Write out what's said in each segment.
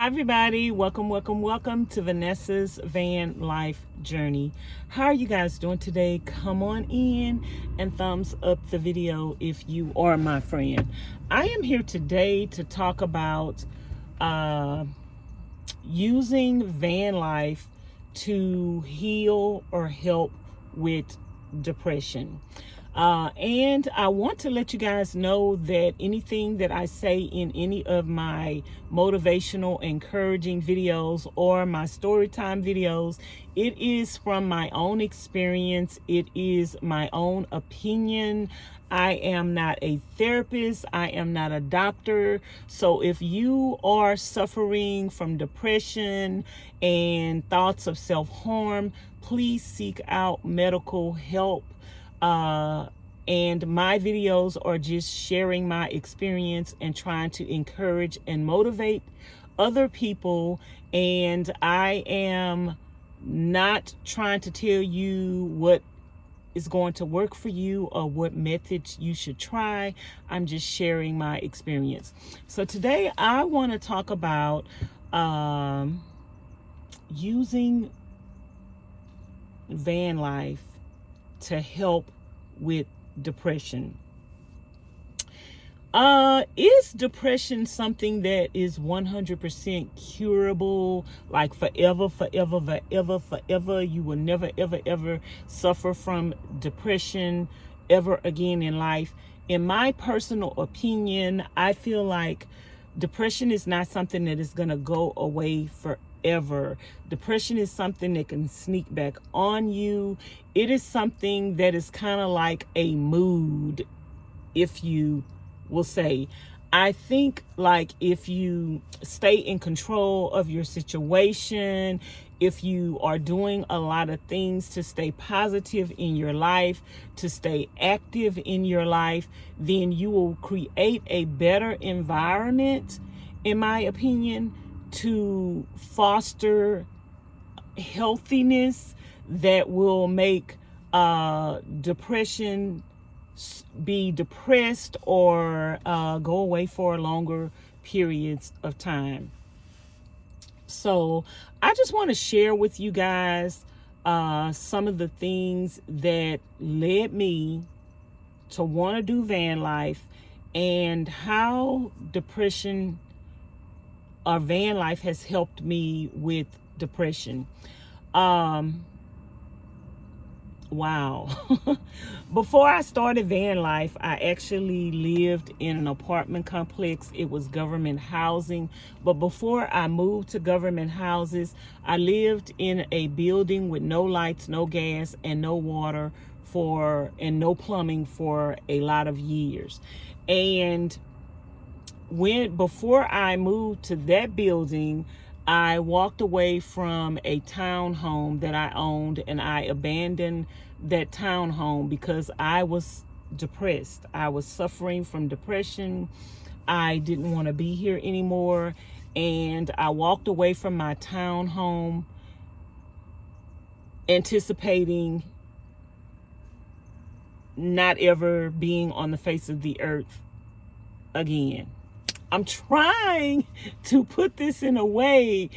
Hi everybody, welcome to Vanessa's Van Life Journey. How are you guys doing today? Come on in and thumbs up the video if you are my friend. I am here today to talk about using van life to heal or help with depression. And I want to let you guys know that anything that I say in any of my motivational, encouraging videos or my story time videos, it is from my own experience. It is my own opinion. I am not a therapist. I am not a doctor. So if you are suffering from depression and thoughts of self-harm, please seek out medical help. And my videos are just sharing my experience and trying to encourage and motivate other people. And I am not trying to tell you what is going to work for you or what methods you should try. I'm just sharing my experience. So today I want to talk about using van life to help with depression. Is depression something that is 100% curable, like forever? You will never, ever suffer from depression ever again in life? In my personal opinion, I feel like depression is not something that is going to go away forever. Depression is something that can sneak back on you. It is something that is kind of like a mood, if you will say. I think like if you stay in control of your situation, if you are doing a lot of things to stay positive in your life, to stay active in your life, then you will create a better environment, in my opinion, to foster healthiness that will make depression be depressed or go away for longer periods of time. So I just want to share with you guys some of the things that led me to want to do van life and how depression or van life has helped me with depression. Wow. Before I started van life, I actually lived in an apartment complex. It was government housing. But before I moved to government houses, I lived in a building with no lights, no gas, and no water and no plumbing for a lot of years. And before I moved to that building, I walked away from a townhome that I owned, and I abandoned that townhome because I was depressed. I was suffering from depression. I didn't want to be here anymore, and I walked away from my townhome anticipating not ever being on the face of the earth again. I'm trying to put this in a way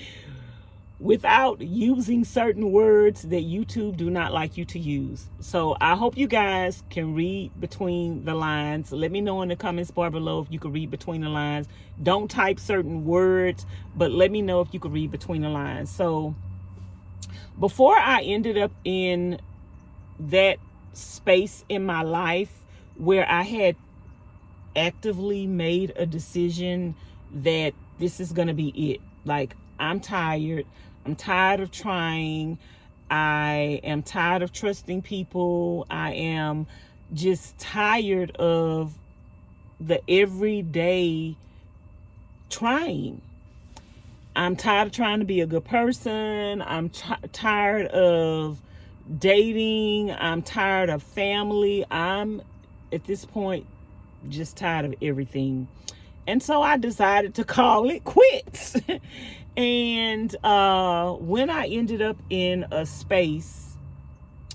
without using certain words that YouTube do not like you to use. So I hope you guys can read between the lines. Let me know in the comments bar below if you can read between the lines. Don't type certain words, but let me know if you can read between the lines. So before I ended up in that space in my life where I had actively made a decision that this is going to be it. Like, I'm tired. I'm tired of trying. I am tired of trusting people. I am just tired of the everyday trying. I'm tired of trying to be a good person. I'm tired of dating. I'm tired of family. I'm, at this point, just tired of everything. And so I decided to call it quits. And when I ended up in a space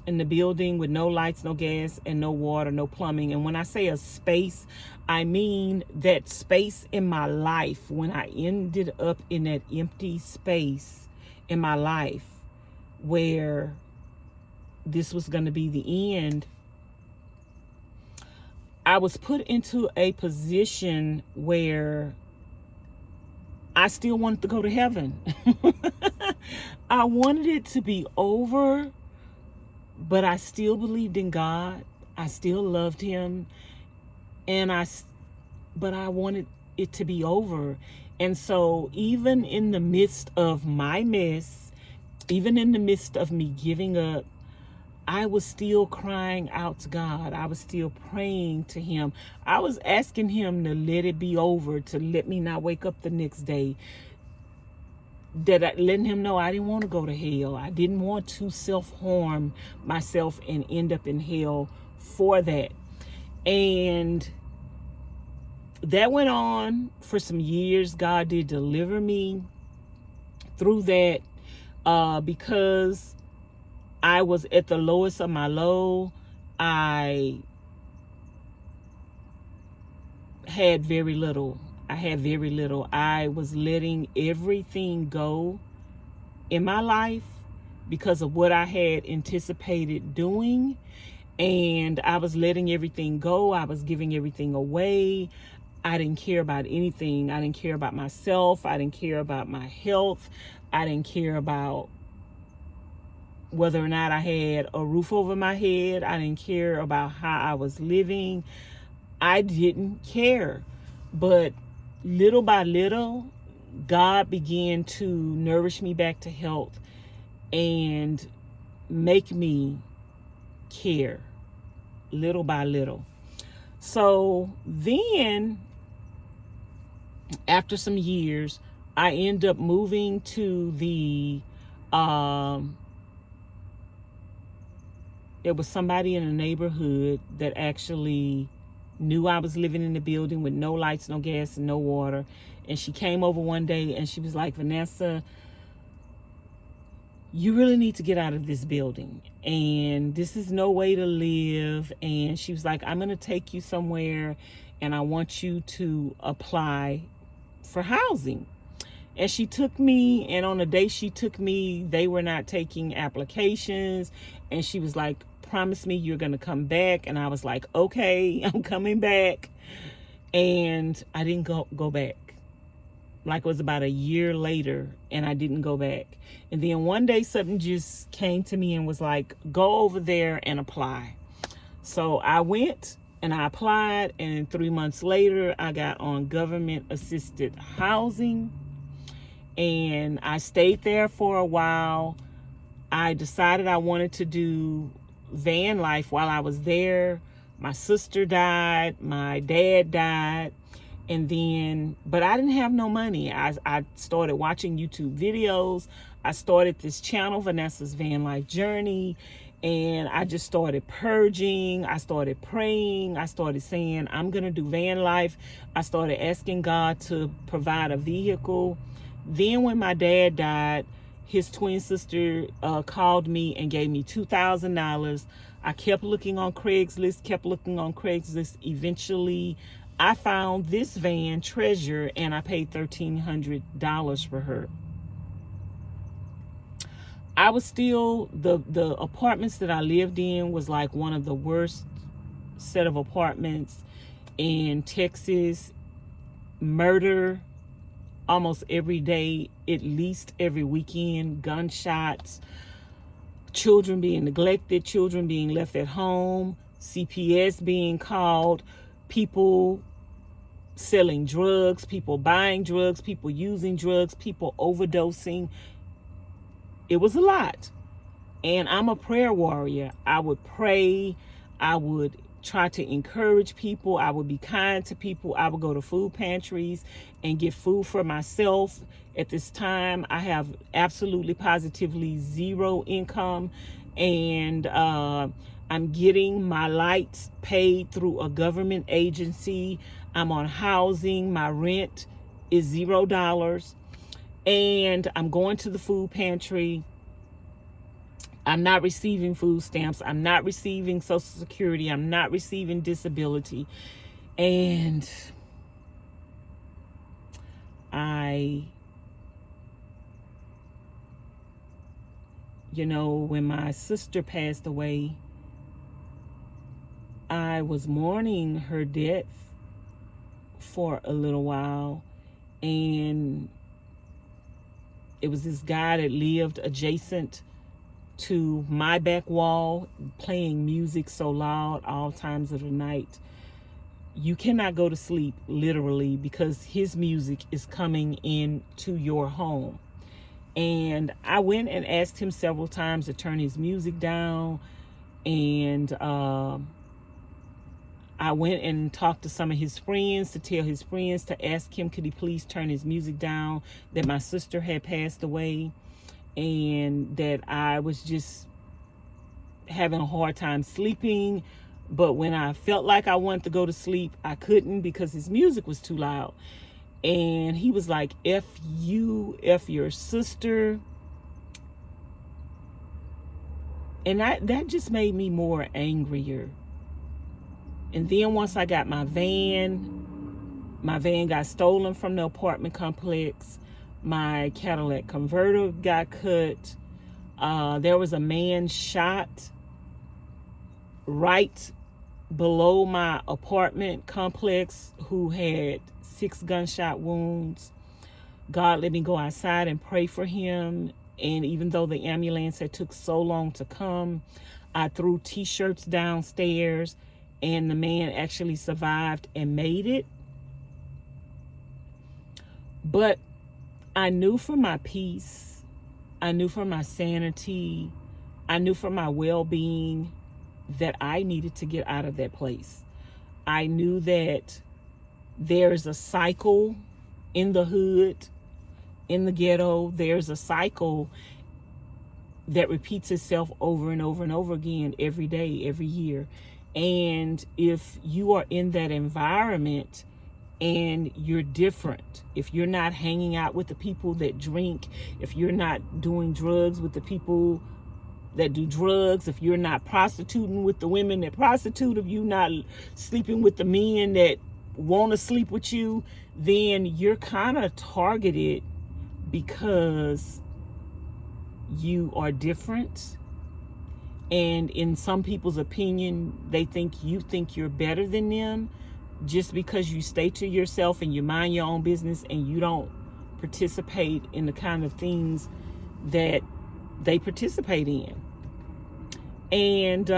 in the building with no lights, no gas, and no water, no plumbing. And when I say a space, I mean that space in my life. When I ended up in that empty space in my life where this was going to be the end, I was put into a position where I still wanted to go to heaven. I wanted it to be over, but I still believed in God. I still loved him. But I wanted it to be over. And so even in the midst of my mess, even in the midst of me giving up, I was still crying out to God. I was still praying to him. I was asking him to let it be over, to let me not wake up the next day. Letting him know I didn't want to go to hell. I didn't want to self-harm myself and end up in hell for that. And that went on for some years. God did deliver me through that because I was at the lowest of my low. I had very little. I was letting everything go in my life because of what I had anticipated doing. And I was letting everything go. I was giving everything away. I didn't care about anything. I didn't care about myself. I didn't care about my health. I didn't care about whether or not I had a roof over my head. I didn't care about how I was living. I didn't care. But little by little, God began to nourish me back to health and make me care little by little. So then, after some years, I end up moving to the there was somebody in the neighborhood that actually knew I was living in the building with no lights, no gas, and no water. And she came over one day and she was like, Vanessa, you really need to get out of this building. And this is no way to live. And she was like, I'm going to take you somewhere and I want you to apply for housing. And she took me, and on the day she took me, they were not taking applications. And she was like, promise me you're going to come back. And I was like, okay, I'm coming back. And I didn't go back. Like, it was about a year later, and I didn't go back. And then one day something just came to me and was like, go over there and apply. So I went and I applied, and 3 months later I got on government assisted housing, and I stayed there for a while. I decided I wanted to do van life while I was there. My sister died, my dad died, and then, but I didn't have no money. I started watching YouTube videos. I started this channel, Vanessa's Van Life Journey, and I just started purging. I started praying. I started saying, I'm going to do van life. I started asking God to provide a vehicle. Then when my dad died, his twin sister called me and gave me $2,000. I kept looking on Craigslist. Eventually, I found this van, Treasure, and I paid $1,300 for her. I was still, the apartments that I lived in was like one of the worst set of apartments in Texas. Murder almost every day, at least every weekend, gunshots, children being neglected, children being left at home, CPS being called, people selling drugs, people buying drugs, people using drugs, people overdosing. It was a lot. And I'm a prayer warrior. I would pray. I would try to encourage people. I would be kind to people. I would go to food pantries and get food for myself. At this time, I have absolutely positively zero income, and I'm getting my lights paid through a government agency. I'm on housing. My rent is $0. And I'm going to the food pantry. I'm not receiving food stamps. I'm not receiving Social Security. I'm not receiving disability. And when my sister passed away, I was mourning her death for a little while. And it was this guy that lived adjacent to my back wall, playing music so loud all times of the night. You cannot go to sleep, literally, because his music is coming into your home. And I went and asked him several times to turn his music down. And I went and talked to some of his friends to tell his friends to ask him, could he please turn his music down, that my sister had passed away, and that I was just having a hard time sleeping. But when I felt like I wanted to go to sleep, I couldn't because his music was too loud. And he was like, F you, F your sister. And that just made me more angrier. And then once I got my van got stolen from the apartment complex. My Cadillac converter got cut. There was a man shot right below my apartment complex who had 6 gunshot wounds. God let me go outside and pray for him. And even though the ambulance had took so long to come, I threw t-shirts downstairs, and the man actually survived and made it. But I knew for my peace, I knew for my sanity, I knew for my well-being that I needed to get out of that place. I knew that there's a cycle in the hood, in the ghetto. There's a cycle that repeats itself over and over and over again every day, every year. And if you are in that environment and you're different, if you're not hanging out with the people that drink, if you're not doing drugs with the people that do drugs, if you're not prostituting with the women that prostitute, if you're not sleeping with the men that want to sleep with you, then you're kind of targeted because you are different. And in some people's opinion, they think you're better than them just because you stay to yourself and you mind your own business and you don't participate in the kind of things that they participate in. And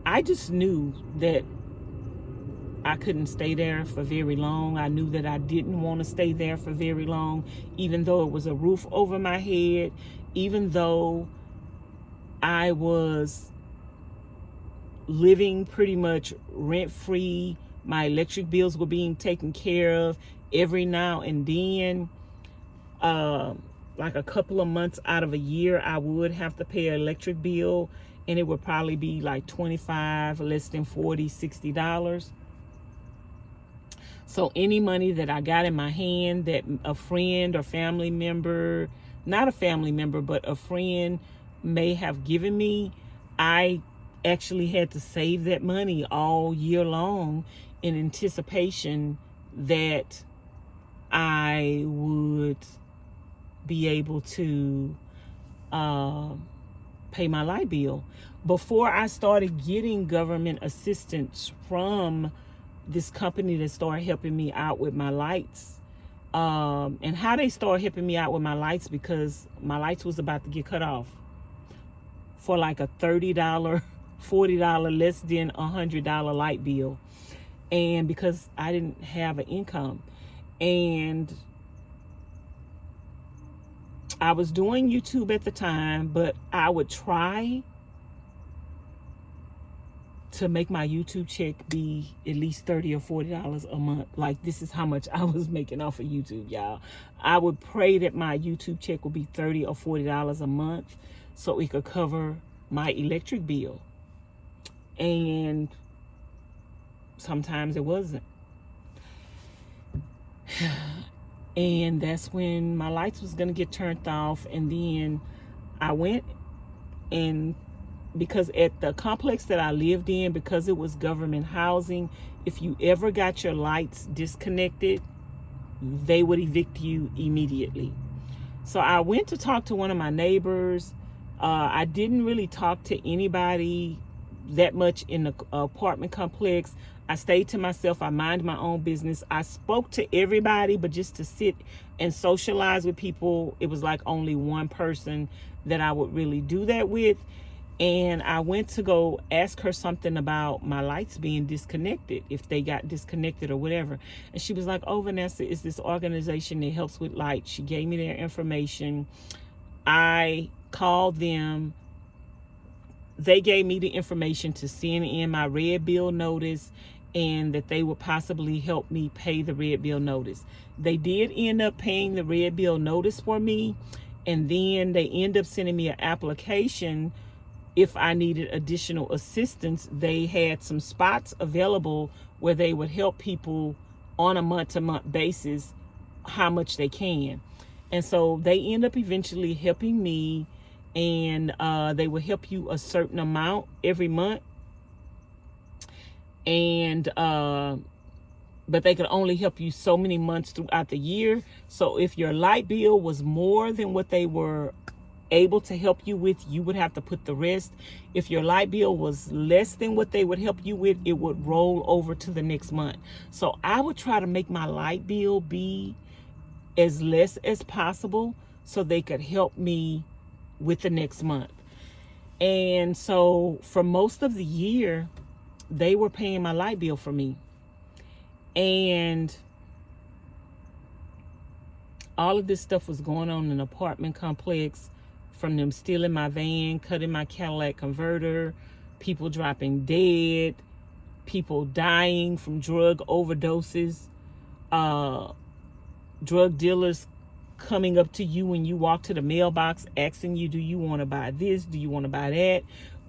I just knew that I couldn't stay there for very long. I knew that I didn't want to stay there for very long, even though it was a roof over my head, even though I was living pretty much rent-free. My electric bills were being taken care of every now and then. Like a couple of months out of a year, I would have to pay an electric bill, and it would probably be like $25, less than $40, $60. So any money that I got in my hand that a friend or family member, not a family member, but a friend may have given me, I actually had to save that money all year long in anticipation that I would be able to pay my light bill. Before I started getting government assistance from this company that started helping me out with my lights, and how they started helping me out with my lights, because my lights was about to get cut off for like a $30, $40, less than $100 light bill. And because I didn't have an income, and I was doing YouTube at the time, but I would try to make my YouTube check be at least $30 or $40 a month. Like, this is how much I was making off of YouTube, y'all. I would pray that my YouTube check would be $30 or $40 a month so it could cover my electric bill. And sometimes it wasn't. And that's when my lights was gonna get turned off. And then I went And because at the complex that I lived in, because it was government housing, if you ever got your lights disconnected, they would evict you immediately. So I went to talk to one of my neighbors. I didn't really talk to anybody that much in the apartment complex. I stayed to myself. I minded my own business. I spoke to everybody, but just to sit and socialize with people, it was like only one person that I would really do that with. And I went to go ask her something about my lights being disconnected, if they got disconnected or whatever. And she was like, oh, Vanessa, it's this organization that helps with lights. She gave me their information. I called them. They gave me the information to send in my red bill notice, and that they would possibly help me pay the red bill notice. They did end up paying the red bill notice for me. And then they end up sending me an application if I needed additional assistance. They had some spots available where they would help people on a month-to-month basis how much they can. And so they end up eventually helping me, and they will help you a certain amount every month. And but they could only help you so many months throughout the year. So if your light bill was more than what they were able to help you with, you would have to put the rest. If your light bill was less than what they would help you with, it would roll over to the next month. So I would try to make my light bill be as less as possible so they could help me with the next month. And so for most of the year, they were paying my light bill for me. And all of this stuff was going on in an apartment complex, from them stealing my van, cutting my Cadillac converter, people dropping dead, people dying from drug overdoses, drug dealers coming up to you when you walk to the mailbox asking you, do you want to buy this? Do you want to buy that?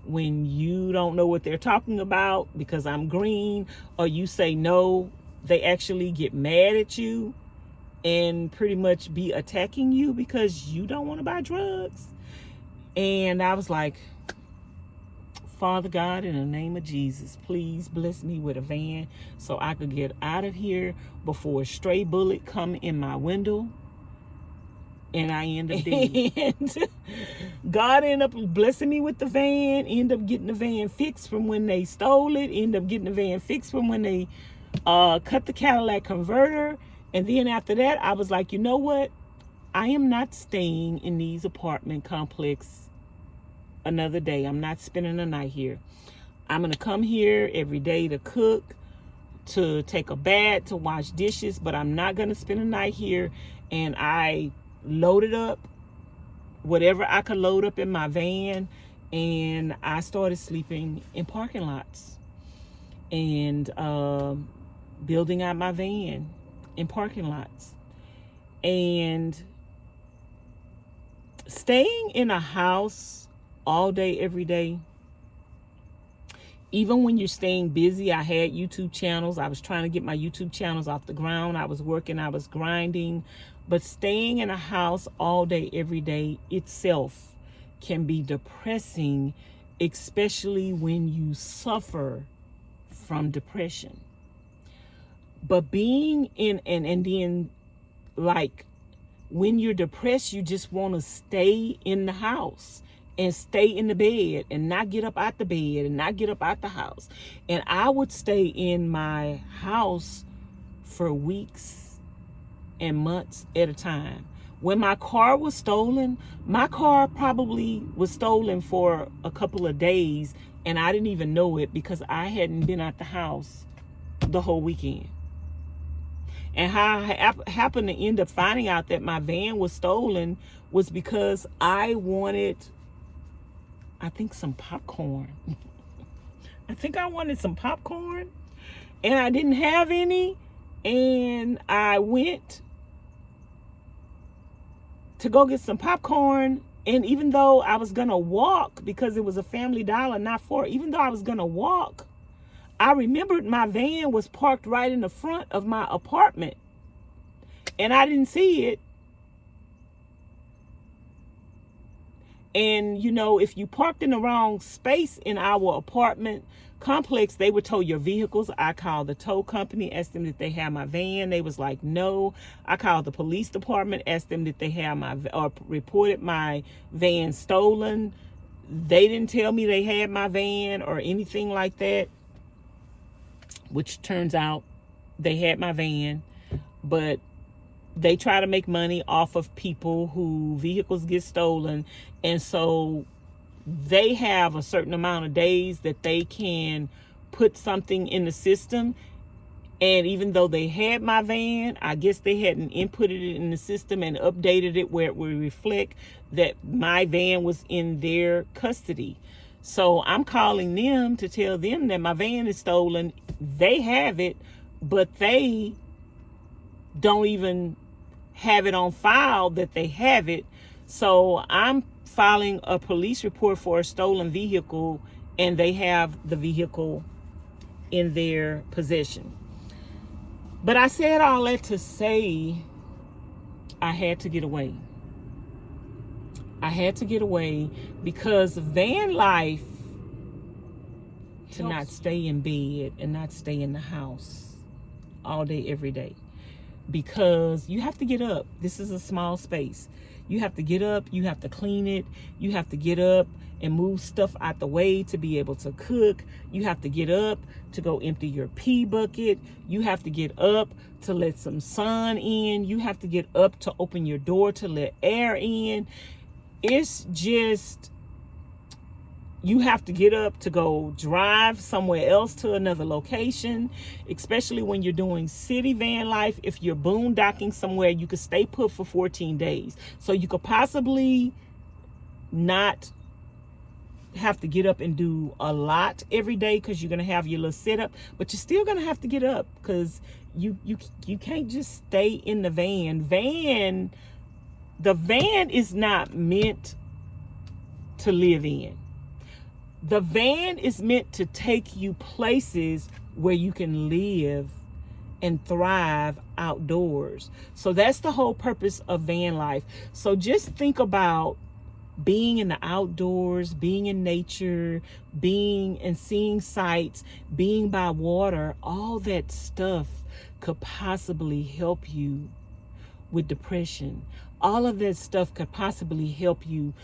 When you don't know what they're talking about because I'm green, or you say no, they actually get mad at you and pretty much be attacking you because you don't want to buy drugs. And I was like, Father God, in the name of Jesus, please bless me with a van so I could get out of here before a stray bullet come in my window and I end up dead. And God ended up blessing me with the van, end up getting the van fixed from when they stole it, end up getting the van fixed from when they cut the Cadillac converter. And then after that, I was like, you know what? I am not staying in these apartment complex another day. I'm not spending the night here. I'm going to come here every day to cook, to take a bath, to wash dishes, but I'm not going to spend the night here. And I loaded up whatever I could load up in my van, and I started sleeping in parking lots and building out my van in parking lots. And staying in a house all day, every day, even when you're staying busy. I had YouTube channels. I was trying to get my YouTube channels off the ground. I was working, I was grinding. But staying in a house all day, every day itself can be depressing, especially when you suffer from depression. But being in, and then like when you're depressed, you just want to stay in the house and stay in the bed and not get up out the bed and not get up out the house. And I would stay in my house for weeks and months at a time. When my car was stolen, my car probably was stolen for a couple of days and I didn't even know it because I hadn't been out the house the whole weekend. And how I happened to end up finding out that my van was stolen was because I wanted, I think, some popcorn. I think I wanted some popcorn and I didn't have any. And I went to go get some popcorn. And even though I was going to walk, because it was a Family Dollar, not far, even though I was going to walk, I remembered my van was parked right in the front of my apartment. And I didn't see it. And, you know, if you parked in the wrong space in our apartment complex, they would tow your vehicles. I called the tow company, asked them if they had my van. They was like, no. I called the police department, asked them if they had or reported my van stolen. They didn't tell me they had my van or anything like that, which turns out they had my van. But they try to make money off of people who vehicles get stolen. And so they have a certain amount of days that they can put something in the system. And even though they had my van, I guess they hadn't inputted it in the system and updated it where it would reflect that my van was in their custody. So I'm calling them to tell them that my van is stolen. They have it, but they don't even have it on file that they have it. So I'm filing a police report for a stolen vehicle, and they have the vehicle in their possession. But I said all that to say I had to get away. I had to get away because van life, to not stay in bed and not stay in the house all day, every day. Because you have to get up. This is a small space. You have to get up. You have to clean it. You have to get up and move stuff out the way to be able to cook. You have to get up to go empty your pee bucket. You have to get up to let some sun in. You have to get up to open your door to let air in. It's just, you have to get up to go drive somewhere else to another location, especially when you're doing city van life. If you're boondocking somewhere, you could stay put for 14 days. So you could possibly not have to get up and do a lot every day because you're going to have your little setup, but you're still going to have to get up because you can't just stay in the van. The van is not meant to live in. The van is meant to take you places where you can live and thrive outdoors. So that's the whole purpose of van life. So just think about being in the outdoors, being in nature, being and seeing sights, being by water. All that stuff could possibly help you with depression. All of that stuff could possibly help you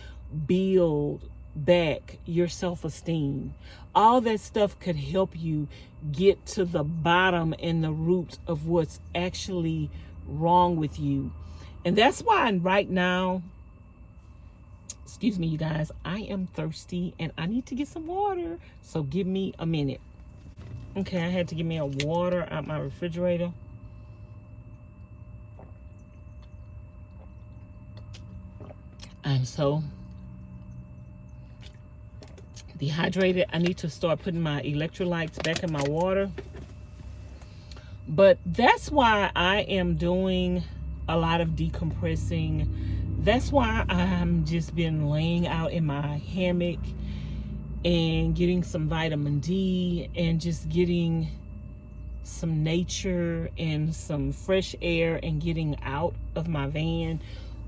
build back your self-esteem. All that stuff could help you get to the bottom and the root of what's actually wrong with you. And that's why right now, excuse me, you guys, I am thirsty and I need to get some water. So give me a minute. Okay, I had to get me a water out my refrigerator. I'm so dehydrated. I need to start putting my electrolytes back in my water. But that's why I am doing a lot of decompressing. That's why I'm just been laying out in my hammock and getting some vitamin D and just getting some nature and some fresh air and getting out of my van,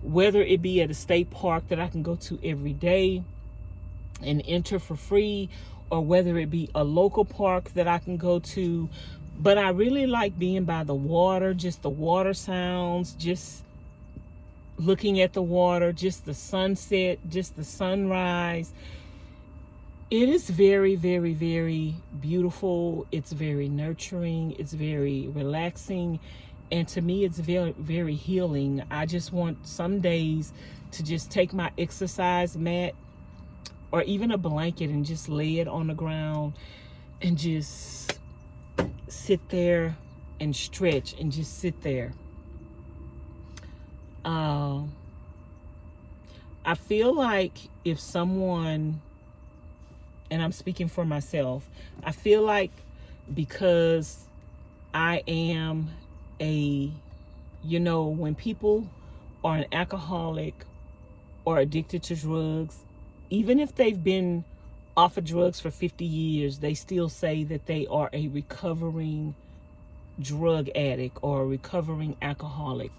whether it be at a state park that I can go to every day and enter for free, or whether it be a local park that I can go to. But I really like being by the water, just the water sounds, just looking at the water, just the sunset, just the sunrise. It is very, very, very beautiful. It's very nurturing. It's very relaxing. And to me, it's very, very healing. I just want some days to just take my exercise mat or even a blanket and just lay it on the ground and just sit there and stretch and just sit there. I feel like if someone, and I'm speaking for myself, I feel like because I am when people are an alcoholic or addicted to drugs, even if they've been off of drugs for 50 years, they still say that they are a recovering drug addict or a recovering alcoholic.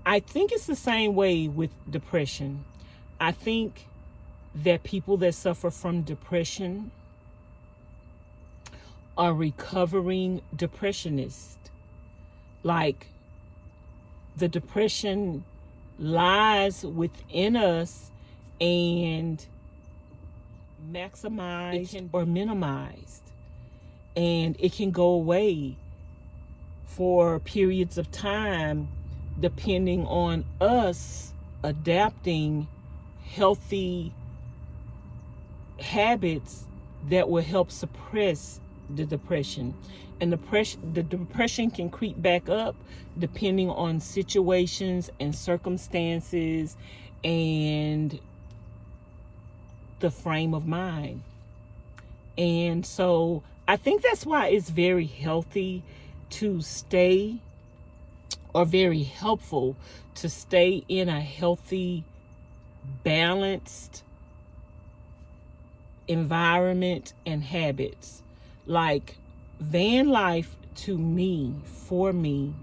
I think it's the same way with depression. I think that people that suffer from depression are recovering depressionists. Like, the depression lies within us and maximized or minimized, and it can go away for periods of time depending on us adapting healthy habits that will help suppress the depression. And the depression can creep back up depending on situations and circumstances and the frame of mind. And so I think that's why it's very healthy to stay, or very helpful to stay in a healthy, balanced environment and habits. Like, van life to me, for me,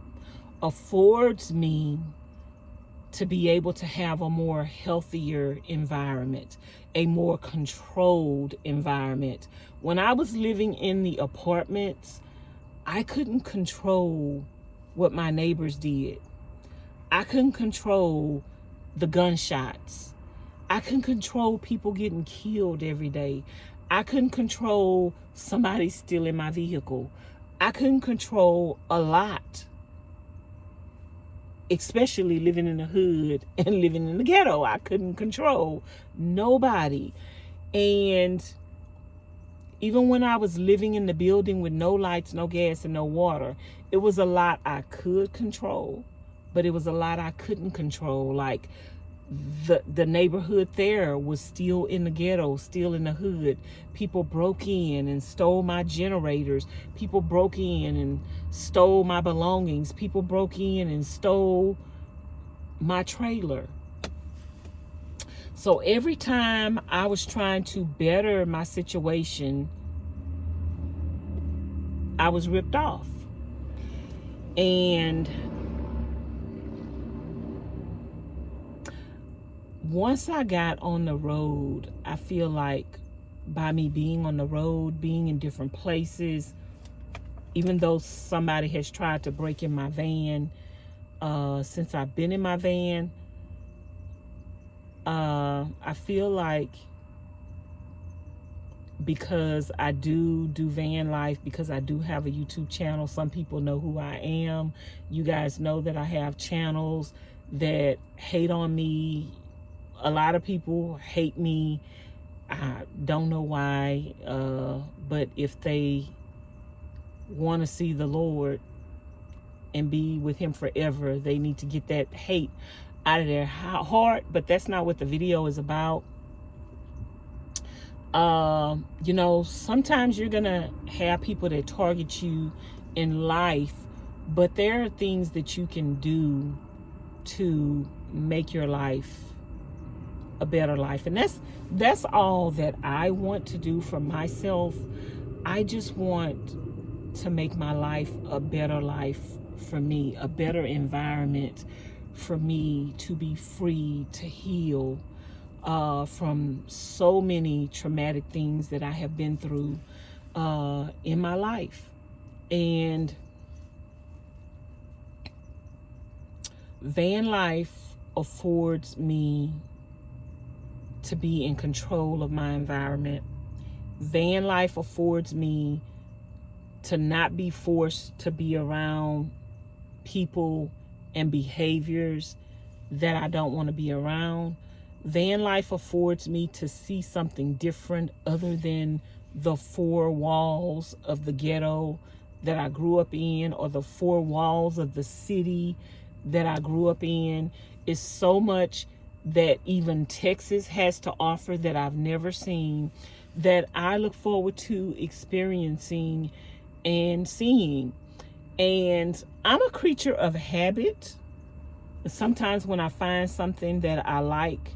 affords me to be able to have a more healthier environment, a more controlled environment. When I was living in the apartments, I couldn't control what my neighbors did. I couldn't control the gunshots. I couldn't control people getting killed every day. I couldn't control somebody stealing my vehicle. I couldn't control a lot, especially living in the hood and living in the ghetto. I couldn't control nobody. And even when I was living in the building with no lights, no gas, and no water, it was a lot I could control, but it was a lot I couldn't control. Like, the neighborhood there was still in the ghetto, still in the hood. People broke in and stole my generators. People broke in and stole my belongings. People broke in and stole my trailer. So every time I was trying to better my situation, I was ripped off. And once I got on the road, I feel like by me being on the road, being in different places, even though somebody has tried to break in my van, since I've been in my van, I feel like because I do van life, because I do have a YouTube channel, some people know who I am. You guys know that I have channels that hate on me. A lot of people hate me. I don't know why, but if they want to see the Lord and be with him forever, they need to get that hate out of their heart. But that's not what the video is about. You know, sometimes you're gonna have people that target you in life, but there are things that you can do to make your life a better life. And that's all that I want to do for myself. I just want to make my life a better life for me, a better environment for me to be free to heal from so many traumatic things that I have been through in my life. And van life affords me to be in control of my environment. Van life affords me to not be forced to be around people and behaviors that I don't want to be around. Van life affords me to see something different other than the four walls of the ghetto that I grew up in, or the four walls of the city that I grew up in. It's so much that even Texas has to offer that I've never seen, that I look forward to experiencing and seeing. And I'm a creature of habit. Sometimes when I find something that I like,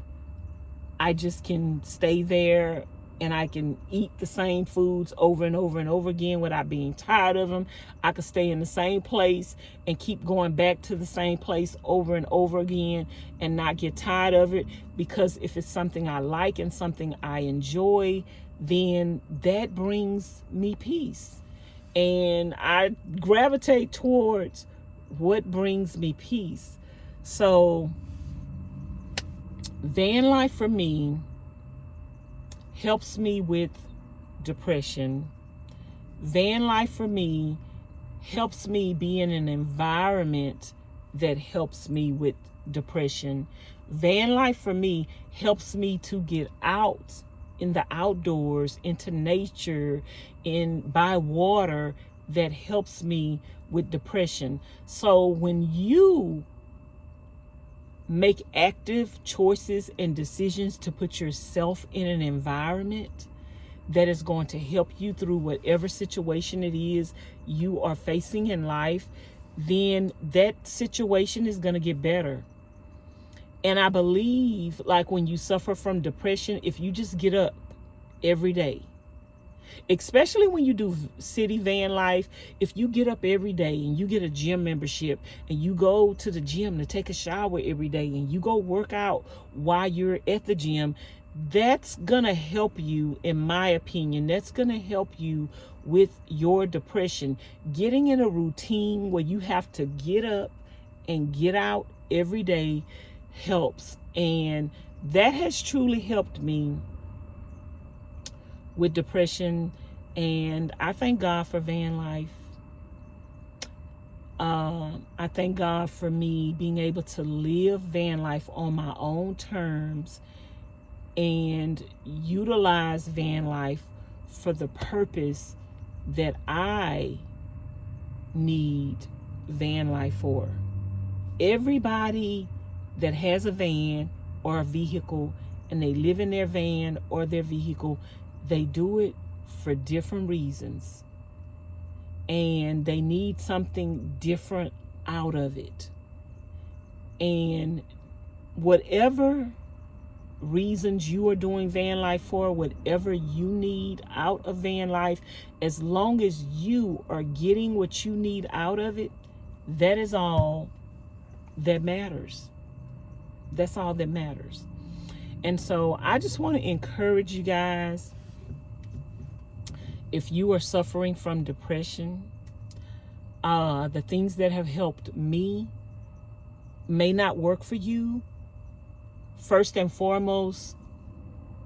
I just can stay there and I can eat the same foods over and over and over again without being tired of them. I could stay in the same place and keep going back to the same place over and over again and not get tired of it, because if it's something I like and something I enjoy, then that brings me peace. And I gravitate towards what brings me peace. So van life for me helps me with depression. Van life for me helps me be in an environment that helps me with depression. Van life for me helps me to get out in the outdoors, into nature, by water, that helps me with depression. So when you make active choices and decisions to put yourself in an environment that is going to help you through whatever situation it is you are facing in life, then that situation is going to get better. And I believe, like, when you suffer from depression, if you just get up every day, especially when you do city van life, if you get up every day and you get a gym membership and you go to the gym to take a shower every day and you go work out while you're at the gym, that's gonna help you, in my opinion. That's gonna help you with your depression. Getting in a routine where you have to get up and get out every day helps, and that has truly helped me with depression. And I thank God for van life. I thank God for me being able to live van life on my own terms and utilize van life for the purpose that I need van life for. Everybody that has a van or a vehicle and they live in their van or their vehicle, they do it for different reasons, and they need something different out of it. And whatever reasons you are doing van life for, whatever you need out of van life, as long as you are getting what you need out of it, that is all that matters. That's all that matters. And so I just want to encourage you guys, if you are suffering from depression, the things that have helped me may not work for you. First and foremost,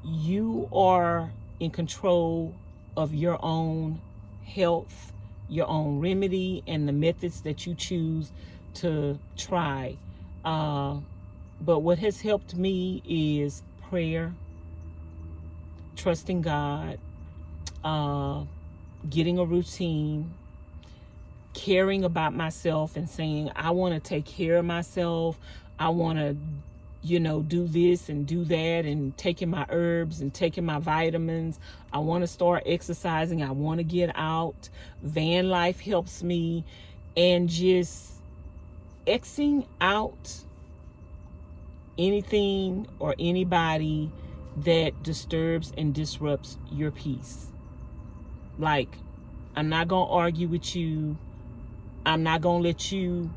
you are in control of your own health, your own remedy, and the methods that you choose to try. But what has helped me is prayer, trusting God, getting a routine, caring about myself and saying, I want to take care of myself. I want to, do this and do that, and taking my herbs and taking my vitamins. I want to start exercising. I want to get out. Van life helps me. And just Xing out anything or anybody that disturbs and disrupts your peace. Like, I'm not going to argue with you. I'm not going to let you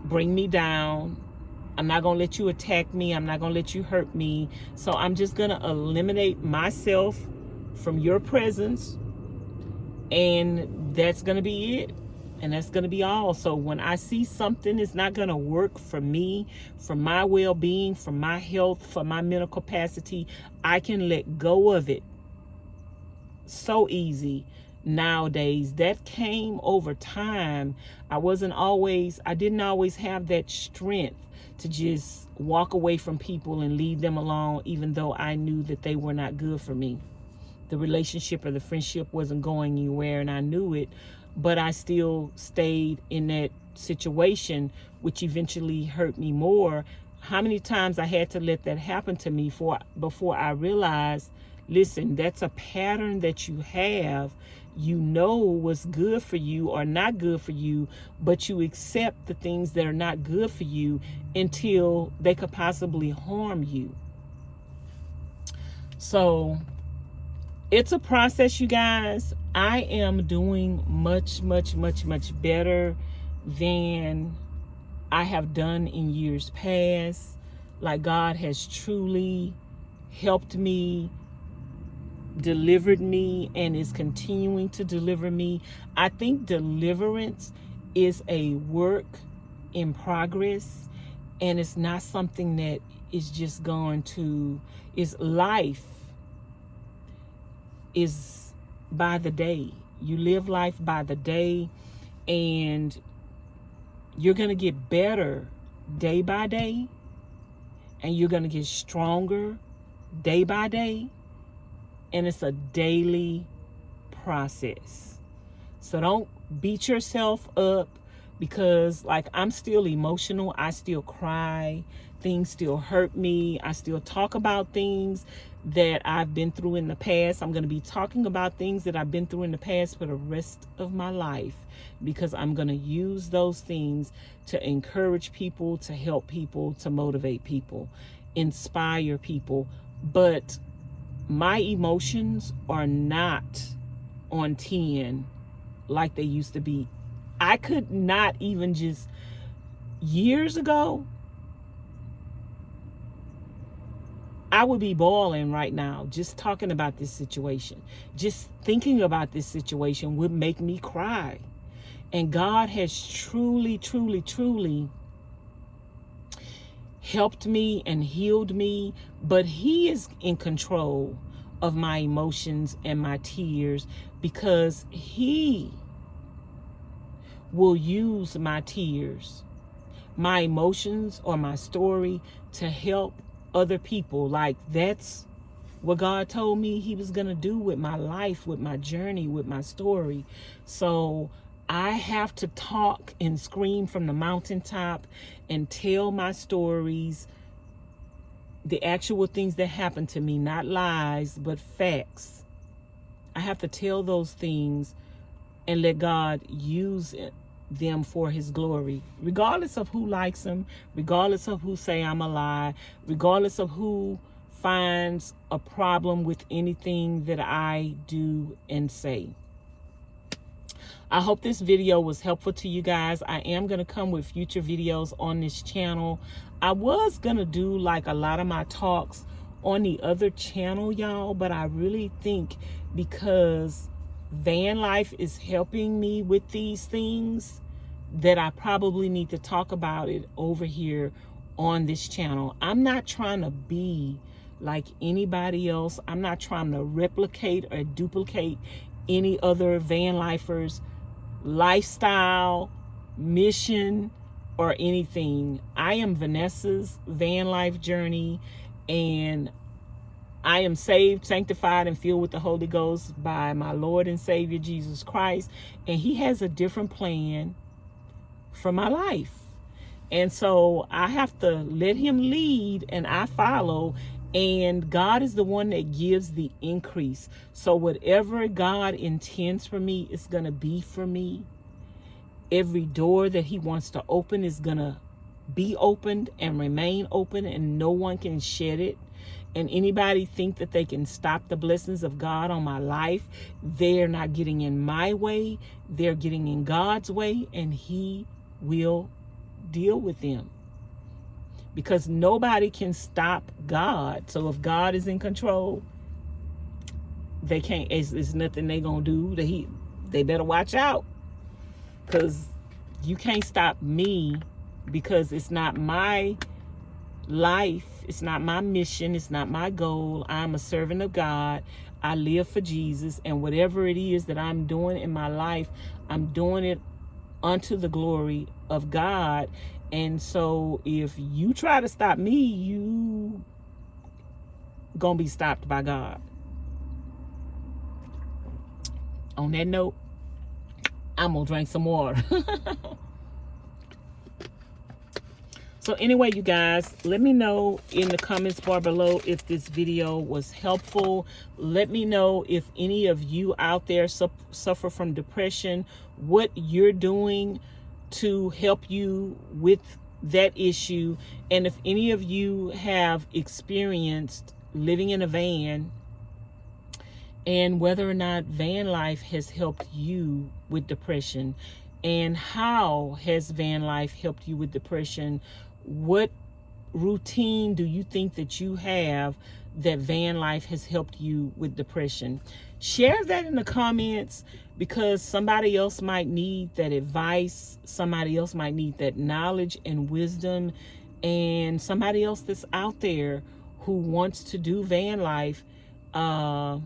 bring me down. I'm not going to let you attack me. I'm not going to let you hurt me. So I'm just going to eliminate myself from your presence. And that's going to be it. And that's going to be all. So when I see something is not going to work for me, for my well-being, for my health, for my mental capacity, I can let go of it. So easy nowadays. That came over time. I didn't always have that strength to just walk away from people and leave them alone, even though I knew that they were not good for me. The relationship or the friendship wasn't going anywhere, and I knew it, but I still stayed in that situation, which eventually hurt me more. How many times I had to let that happen to me before I realized, listen, that's a pattern that you have. You know what's good for you or not good for you, but you accept the things that are not good for you until they could possibly harm you. So it's a process, you guys. I am doing much, much, much, much better than I have done in years past. Like, God has truly helped me, delivered me, and is continuing to deliver me. I think deliverance is a work in progress, and it's not something that is just going to, is life is by the day. You live life by the day, and you're going to get better day by day, and you're going to get stronger day by day, and it's a daily process. So don't beat yourself up, because like, I'm still emotional. I still cry. Things still hurt me. I still talk about things that I've been through in the past. I'm going to be talking about things that I've been through in the past for the rest of my life, because I'm going to use those things to encourage people, to help people, to motivate people, inspire people. But my emotions are not on 10 like they used to be. I could not even just years ago, I would be bawling right now just talking about this situation. Just thinking about this situation would make me cry. And God has truly, truly, truly helped me and healed me, but He is in control of my emotions and my tears, because He will use my tears, my emotions, or my story to help other people. Like, that's what God told me He was going to do with my life, with my journey, with my story. So I have to talk and scream from the mountaintop and tell my stories, the actual things that happened to me, not lies, but facts. I have to tell those things and let God use them for His glory, regardless of who likes them, regardless of who say I'm a lie, regardless of who finds a problem with anything that I do and say. I hope this video was helpful to you guys. I am going to come with future videos on this channel. I was going to do like a lot of my talks on the other channel, y'all, but I really think because Vanlife is helping me with these things, that I probably need to talk about it over here on this channel. I'm not trying to be like anybody else. I'm not trying to replicate or duplicate any other Vanlifers' lifestyle, mission, or anything. I am Vanessa's van life journey, and I am saved, sanctified, and filled with the Holy Ghost by my Lord and Savior, Jesus Christ. And He has a different plan for my life. And so I have to let Him lead and I follow. And God is the one that gives the increase. So whatever God intends for me is going to be for me. Every door that He wants to open is going to be opened and remain open, and no one can shed it. And anybody think that they can stop the blessings of God on my life, they're not getting in my way. They're getting in God's way, and He will deal with them, because nobody can stop God. So if God is in control, they can't, it's nothing they gonna do. They better watch out, because you can't stop me, because it's not my life, it's not my mission, it's not my goal. I'm a servant of God. I live for Jesus, and whatever it is that I'm doing in my life, I'm doing it unto the glory of God. And so if you try to stop me, you gonna be stopped by God. On that note, I'm gonna drink some water. So anyway, you guys, let me know in the comments bar below if this video was helpful. Let me know if any of you out there suffer from depression, what you're doing to help you with that issue. And if any of you have experienced living in a van, and whether or not van life has helped you with depression, and how has van life helped you with depression. What routine do you think that you have that van life has helped you with depression? Share that in the comments, because somebody else might need that advice, somebody else might need that knowledge and wisdom, and somebody else that's out there who wants to do van life, and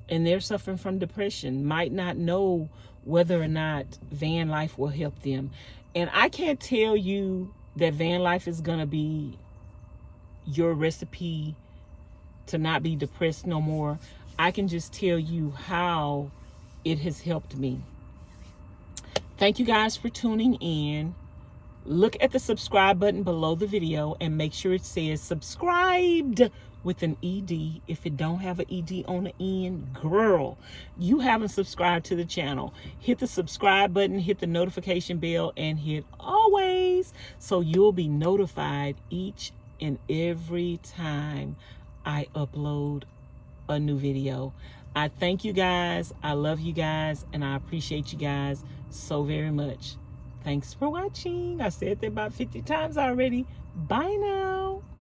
they're suffering from depression, might not know whether or not van life will help them. And I can't tell you that van life is going to be your recipe to not be depressed no more. I can just tell you how it has helped me. Thank you guys for tuning in. Look at the subscribe button below the video and make sure it says subscribed with an ED. If it don't have an ED on the end, girl, you haven't subscribed to the channel. Hit the subscribe button, hit the notification bell, and hit always, so you'll be notified each and every time I upload a new video. I thank you guys, I love you guys, and I appreciate you guys so very much. Thanks for watching. I said that about 50 times already. Bye now.